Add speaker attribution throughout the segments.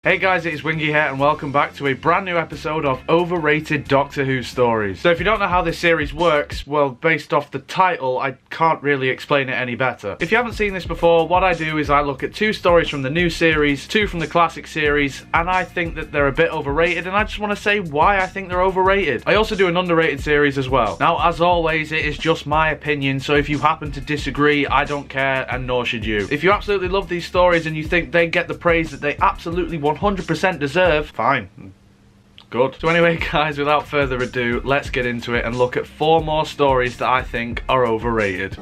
Speaker 1: Hey guys, it is Wingy here and welcome back to a brand new episode of Overrated Doctor Who stories. So if you don't know how this series works, well, based off the title, I can't really explain it any better. If you haven't seen this before, what I do is I look at 2 stories from the new series, 2 from the classic series, and I think that they're a bit overrated, and I just want to say why I think they're overrated. I also do an underrated series as well. Now, as always, it is just my opinion, so if you happen to disagree, I don't care, and nor should you. If you absolutely love these stories and you think they get the praise that they absolutely 100% deserve, fine. Good. So anyway guys, without further ado, let's get into it and look at 4 more stories that I think are overrated.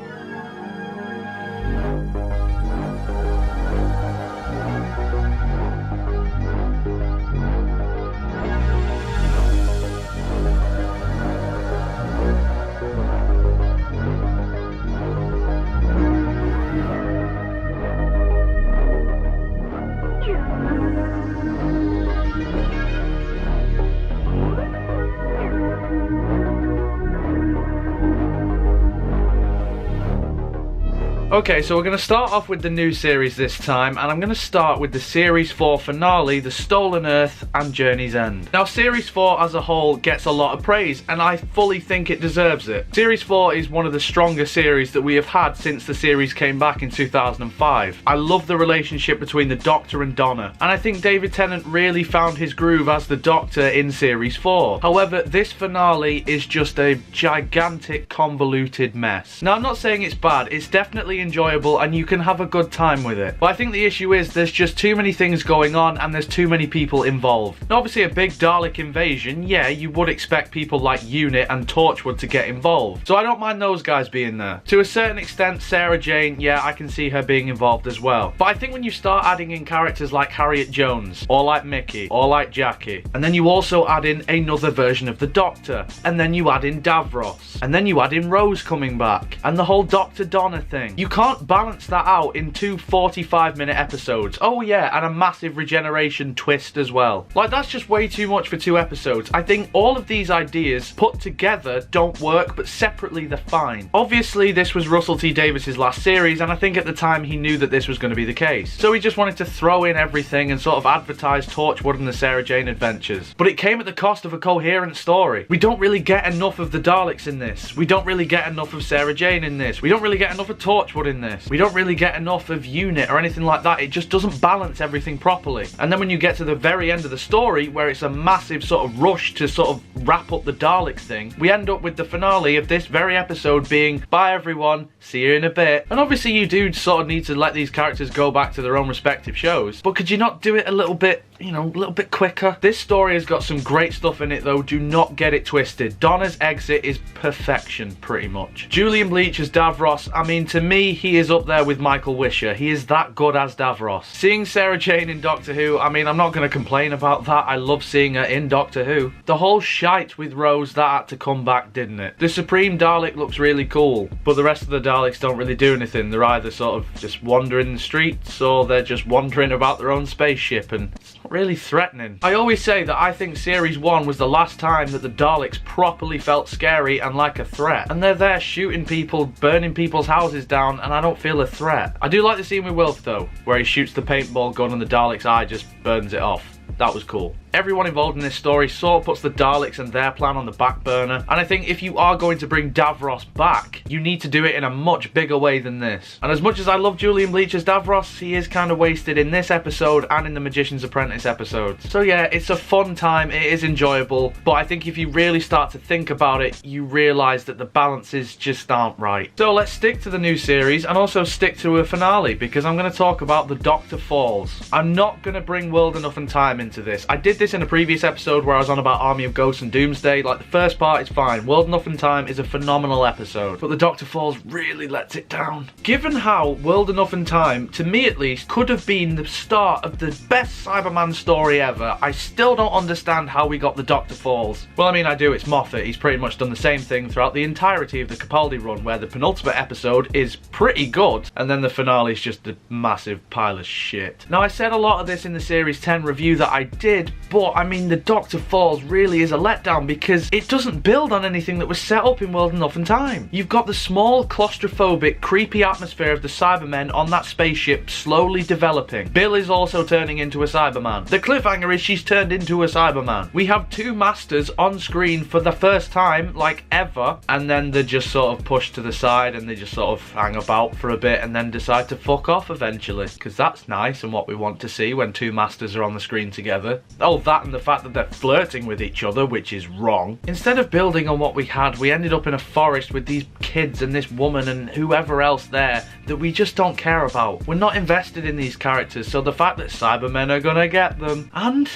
Speaker 1: Okay, so we're going to start off with the new series this time, and I'm going to start with the Series 4 finale, The Stolen Earth and Journey's End. Now, Series 4 as a whole gets a lot of praise, and I fully think it deserves it. Series 4 is one of the strongest series that we have had since the series came back in 2005. I love the relationship between the Doctor and Donna, and I think David Tennant really found his groove as the Doctor in Series 4. However, this finale is just a gigantic, convoluted mess. Now, I'm not saying it's bad, it's definitely enjoyable and you can have a good time with it. But I think the issue is there's just too many things going on and there's too many people involved. Now, obviously a big Dalek invasion, yeah, you would expect people like Unit and Torchwood to get involved. So I don't mind those guys being there. To a certain extent, Sarah Jane, yeah, I can see her being involved as well. But I think when you start adding in characters like Harriet Jones, or like Mickey, or like Jackie, and then you also add in another version of the Doctor, and then you add in Davros, and then you add in Rose coming back, and the whole Dr. Donna thing. You can't balance that out in 2 45-minute episodes. Oh yeah, and a massive regeneration twist as well. Like, that's just way too much for 2 episodes. I think all of these ideas put together don't work, but separately they're fine. Obviously, this was Russell T Davies's last series, and I think at the time he knew that this was going to be the case. So he just wanted to throw in everything and sort of advertise Torchwood and the Sarah Jane adventures. But it came at the cost of a coherent story. We don't really get enough of the Daleks in this. We don't really get enough of Sarah Jane in this. We don't really get enough of Torchwood in this. We don't really get enough of Unit or anything like that. It just doesn't balance everything properly. And then when you get to the very end of the story, where it's a massive sort of rush to sort of wrap up the Daleks thing, we end up with the finale of this very episode being, bye everyone, see you in a bit. And obviously you do sort of need to let these characters go back to their own respective shows, but could you not do it a little bit, you know, a little bit quicker? This story has got some great stuff in it though, do not get it twisted. Donna's exit is perfection, pretty much. Julian Bleach as Davros, I mean, to me, he is up there with Michael Wisher. He is that good as Davros. Seeing Sarah Jane in Doctor Who, I mean, I'm not going to complain about that. I love seeing her in Doctor Who. The whole shite with Rose, that had to come back, didn't it? The Supreme Dalek looks really cool, but the rest of the Daleks don't really do anything. They're either sort of just wandering the streets, or they're just wandering about their own spaceship, and it's not really threatening. I always say that I think Series 1 was the last time that the Daleks properly felt scary and like a threat. And they're there shooting people, burning people's houses down, and I don't feel a threat. I do like the scene with Wilf though, where he shoots the paintball gun and the Dalek's eye just burns it off. That was cool. Everyone involved in this story sort of puts the Daleks and their plan on the back burner, and I think if you are going to bring Davros back, you need to do it in a much bigger way than this. And as much as I love Julian Bleach as Davros, he is kind of wasted in this episode and in the Magician's Apprentice episodes. So yeah, it's a fun time, it is enjoyable, but I think if you really start to think about it, you realise that the balances just aren't right. So let's stick to the new series and also stick to a finale, because I'm going to talk about The Doctor Falls. I'm not going to bring World Enough and Time into this. I did this in a previous episode where I was on about Army of Ghosts and Doomsday. Like, the first part is fine. World Enough and Time is a phenomenal episode, but The Doctor Falls really lets it down. Given how World Enough and Time, to me at least, could have been the start of the best Cyberman story ever, I still don't understand how we got The Doctor Falls. Well, I mean, I do, it's Moffat. He's pretty much done the same thing throughout the entirety of the Capaldi run, where the penultimate episode is pretty good, and then the finale is just a massive pile of shit. Now, I said a lot of this in the Series 10 review that I did, but I mean the Doctor Falls really is a letdown because it doesn't build on anything that was set up in World Enough and Time. You've got the small, claustrophobic, creepy atmosphere of the Cybermen on that spaceship slowly developing. Bill is also turning into a Cyberman. The cliffhanger is she's turned into a Cyberman. We have two Masters on screen for the first time, like ever, and then they're just sort of pushed to the side and they just sort of hang about for a bit and then decide to fuck off eventually, because that's nice and what we want to see when two Masters are on the screen together. Oh, that and the fact that they're flirting with each other, which is wrong. Instead of building on what we had, we ended up in a forest with these kids and this woman and whoever else there that we just don't care about. We're not invested in these characters, so the fact that Cybermen are gonna get them, and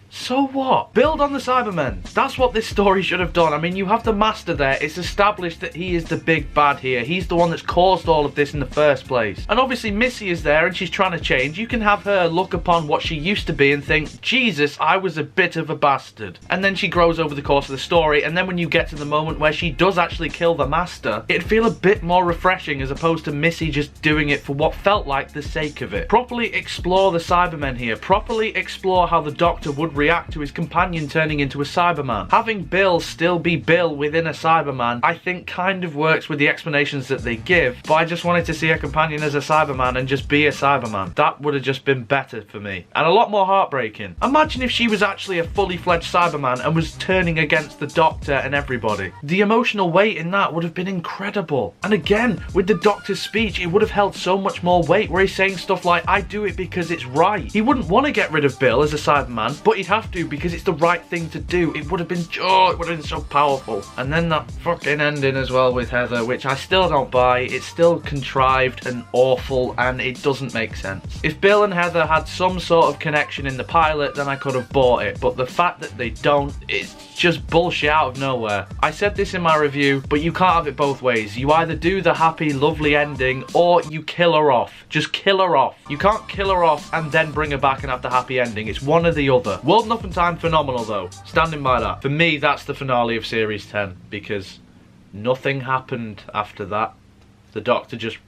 Speaker 1: so what? Build on the Cybermen. That's what this story should have done. I mean, you have the Master there. It's established that he is the big bad here. He's the one that's caused all of this in the first place. And obviously Missy is there and she's trying to change. You can have her look upon what she used to be and think, Jesus, I was a bit of a bastard. And then she grows over the course of the story, and then when you get to the moment where she does actually kill the Master, it'd feel a bit more refreshing as opposed to Missy just doing it for what felt like the sake of it. Properly explore the Cybermen here. Properly explore how the Doctor would react to his companion turning into a Cyberman. Having Bill still be Bill within a Cyberman, I think kind of works with the explanations that they give, but I just wanted to see a companion as a Cyberman and just be a Cyberman. That would have just been better for me. And a lot more heartbreaking. Imagine if she was actually a fully fledged Cyberman and was turning against the Doctor and everybody. The emotional weight in that would have been incredible. And again, with the Doctor's speech, it would have held so much more weight, where he's saying stuff like, I do it because it's right. He wouldn't want to get rid of Bill as a Cyberman, but he'd have to because it's the right thing to do. It would have been, oh, it would have been so powerful. And then that fucking ending as well with Heather, which I still don't buy. It's still contrived and awful and it doesn't make sense. If Bill and Heather had some sort of connection in the pilot, then I could have bought it, but the fact that they don't, it's just bullshit out of nowhere. I said this in my review, but you can't have it both ways. You either do the happy, lovely ending, or you kill her off. Just kill her off. You can't kill her off and then bring her back and have the happy ending. It's one or the other. World Enough and Time, phenomenal though. Standing by that. For me, that's the finale of Series 10, because nothing happened after that. The Doctor just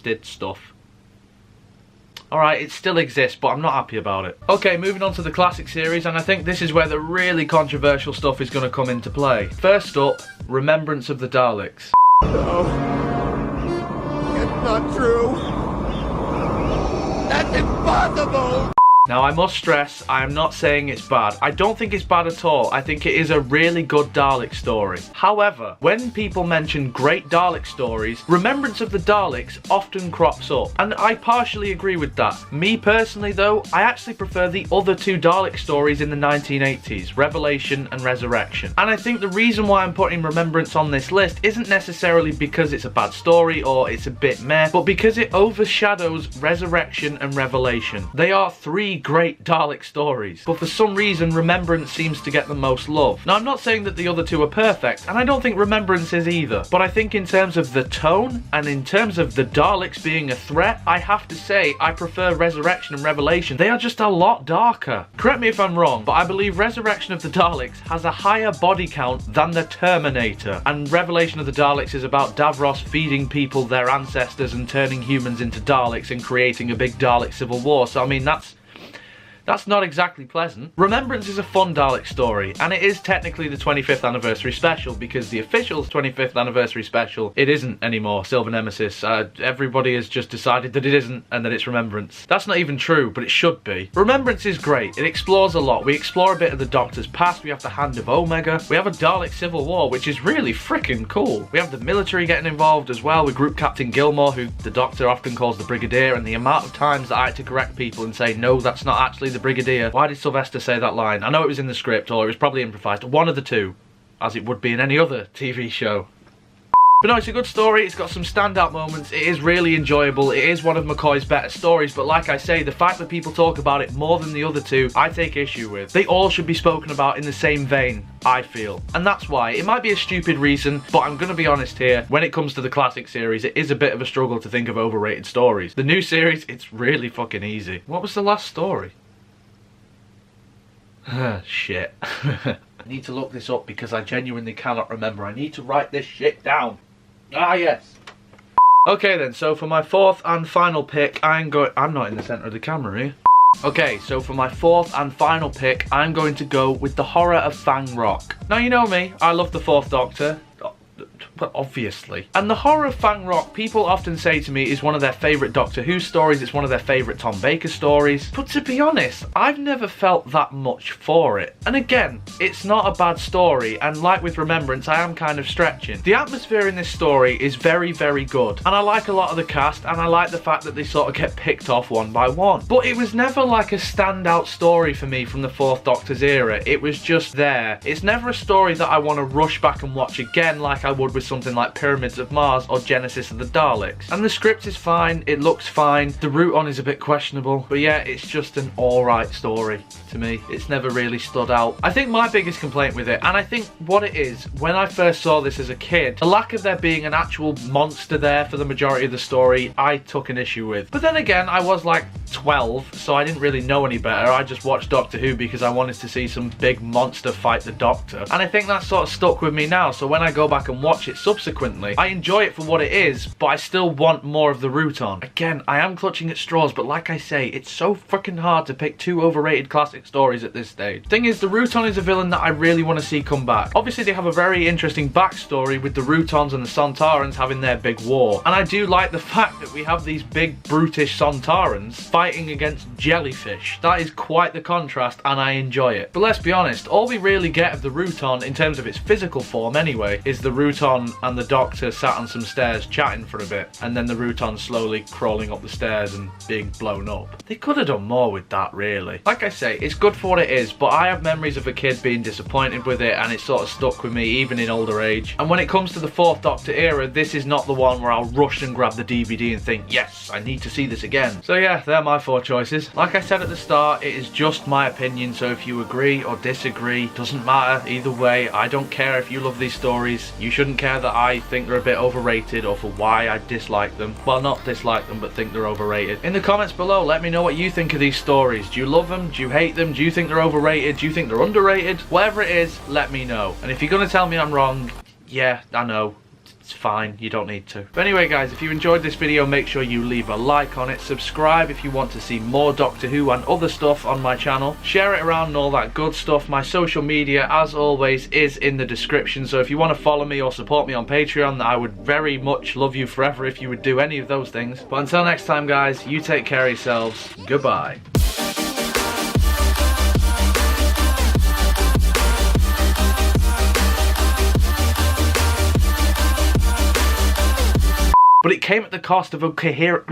Speaker 1: did stuff. Alright, it still exists, but I'm not happy about it. Okay, moving on to the classic series, and I think this is where the really controversial stuff is going to come into play. First up, Remembrance of the Daleks.
Speaker 2: No. It's not true. That's impossible!
Speaker 1: Now, I must stress, I am not saying it's bad. I don't think it's bad at all. I think it is a really good Dalek story. However, when people mention great Dalek stories, Remembrance of the Daleks often crops up. And I partially agree with that. Me personally though, I actually prefer the other two Dalek stories in the 1980s, Revelation and Resurrection. And I think the reason why I'm putting Remembrance on this list isn't necessarily because it's a bad story or it's a bit meh, but because it overshadows Resurrection and Revelation. They are three great Dalek stories, but for some reason Remembrance seems to get the most love. Now, I'm not saying that the other two are perfect, and I don't think Remembrance is either, but I think in terms of the tone and in terms of the Daleks being a threat, I have to say I prefer Resurrection and Revelation. They are just a lot darker. Correct me if I'm wrong, but I believe Resurrection of the Daleks has a higher body count than the Terminator, and Revelation of the Daleks is about Davros feeding people their ancestors and turning humans into Daleks and creating a big Dalek civil war. So I mean, that's not exactly pleasant. Remembrance is a fun Dalek story, and it is technically the 25th anniversary special, because the official 25th anniversary special, it isn't anymore, Silver Nemesis. Everybody has just decided that it isn't, and that it's Remembrance. That's not even true, but it should be. Remembrance is great. It explores a lot. We explore a bit of the Doctor's past. We have the Hand of Omega. We have a Dalek civil war, which is really freaking cool. We have the military getting involved as well, with Group Captain Gilmore, who the Doctor often calls the Brigadier, and the amount of times that I had to correct people and say, no, that's not actually the Brigadier. Why did Sylvester say that line? I know it was in the script, or it was probably improvised. One of the two, as it would be in any other TV show. But no, it's a good story. It's got some standout moments. It is really enjoyable. It is one of McCoy's better stories, but like I say, the fact that people talk about it more than the other two, I take issue with. They all should be spoken about in the same vein, I feel. And that's why. It might be a stupid reason, but I'm gonna be honest here. When it comes to the classic series, it is a bit of a struggle to think of overrated stories. The new series, it's really fucking easy. What was the last story? Shit. I need to look this up because I genuinely cannot remember. I need to write this shit down. Ah, yes. Okay then, so for my fourth and final pick, I'm not in the centre of the camera here. Okay, so for my fourth and final pick, I'm going to go with the horror of Fang Rock. Now you know me, I love the Fourth Doctor. But obviously. And the horror of Fang Rock, people often say to me, is one of their favourite Doctor Who stories, it's one of their favourite Tom Baker stories. But to be honest, I've never felt that much for it. And again, it's not a bad story, and like with Remembrance, I am kind of stretching. The atmosphere in this story is very, very good. And I like a lot of the cast, and I like the fact that they sort of get picked off one by one. But it was never like a standout story for me from the Fourth Doctor's era. It was just there. It's never a story that I want to rush back and watch again like I would with something like Pyramids of Mars or Genesis of the Daleks. And the script is fine, it looks fine, the route on is a bit questionable, but yeah, it's just an alright story to me. It's never really stood out. I think my biggest complaint with it, and I think what it is, when I first saw this as a kid, the lack of there being an actual monster there for the majority of the story, I took an issue with. But then again, I was like 12, so I didn't really know any better. I just watched Doctor Who because I wanted to see some big monster fight the Doctor. And I think that sort of stuck with me now, so when I go back and watch it subsequently, I enjoy it for what it is, but I still want more of the route on. Again, I am clutching at straws, but like I say, it's so freaking hard to pick two overrated classic stories at this stage. Thing is, the Rutons is a villain that I really want to see come back. Obviously, they have a very interesting backstory with the Rutons and the Sontarans having their big war. And I do like the fact that we have these big, brutish Sontarans fighting against jellyfish. That is quite the contrast, and I enjoy it. But let's be honest, all we really get of the Ruton, in terms of its physical form anyway, is the Ruton and the Doctor sat on some stairs chatting for a bit, and then the Ruton slowly crawling up the stairs and being blown up. They could have done more with that, really. Like I say, it's good for what it is, but I have memories of a kid being disappointed with it, and it sort of stuck with me even in older age. And when it comes to the Fourth Doctor era, this is not the one where I'll rush and grab the DVD and think, yes, I need to see this again. So yeah, they're my four choices. Like I said at the start, it is just my opinion, so if you agree or disagree, doesn't matter either way. I don't care if you love these stories. You shouldn't care that I think they're a bit overrated or for why I dislike them. Well, not dislike them, but think they're overrated. In the comments below, let me know what you think of these stories. Do you love them? Do you hate them? Do you think they're overrated? Do you think they're underrated? Whatever it is, let me know. And if you're gonna tell me I'm wrong, yeah, I know. It's fine, you don't need to. But anyway guys, if you enjoyed this video, make sure you leave a like on it, subscribe if you want to see more Doctor Who and other stuff on my channel, share it around and all that good stuff. My social media, as always, is in the description, so if you want to follow me or support me on Patreon, I would very much love you forever if you would do any of those things. But until next time guys, you take care of yourselves. Goodbye. But it came at the cost of a coherent